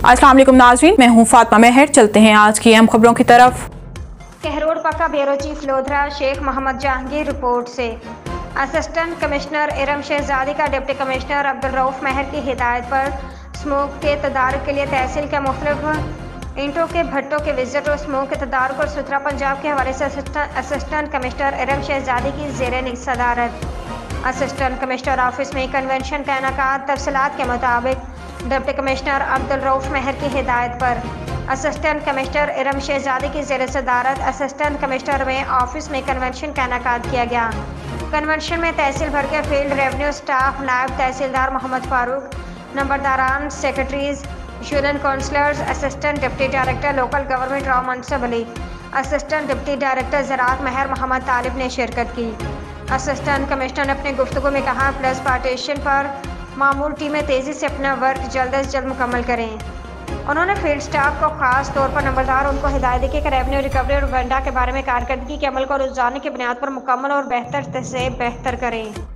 अस्सलाम वालेकुम नाज़रीन, मैं हूँ फातिमा मेहर। चलते हैं आज की अहम खबरों की तरफ। Kahror Pacca bureau chief Lodhran Sheikh Muhammad Jahangir report से असिस्टेंट कमिश्नर इरम शहजादी का डिप्टी कमिश्नर अब्दुल रऊफ महर की हिदायत पर स्मोक के तदारुक के लिए तहसील के मुख्तलिफ ईंटों के भट्टों के विजिट और स्मोक के तदारुक और सुथरा पंजाब के हवाले से असिस्टेंट कमिश्नर इरम शहजादी की ज़ेर सदारत असिस्टेंट कमिश्नर ऑफिस में कन्वेंशन का इनेकाद। तफसीलात के मुताबिक डिप्टी कमिश्नर अब्दुल रऊफ महर की हिदायत पर असिस्टेंट कमिश्नर इरम शहजादी की ज़ेर सदारत असिस्टेंट कमिश्नर में ऑफिस में कन्वेंशन का इनेकाद किया गया। कन्वेंशन में तहसील भर के फील्ड रेवेन्यू स्टाफ, नायब तहसीलदार मोहम्मद फारूक, नंबरदारान, secretaries, union councillors, assistant deputy director local government Rao Mansab Ali, assistant deputy director ज़राअत महर मोहम्मद तालिब ने शिरकत की। असिस्टेंट कमिश्नर ने अपनी गुफ्तगू में कहा, प्लस पार्टीशन पर मामूल टीमें तेज़ी से अपना वर्क जल्द अज जल्द मुकम्मल करें। उन्होंने फील्ड स्टाफ को खास तौर पर नंबरदार उनको हिदायत दी कि रेवेन्यू रिकवरी और वेंडा के बारे में कारकर्दगी के अमल को रोज़ाना की बुनियाद पर मुकम्मल और बेहतर से बेहतर करें।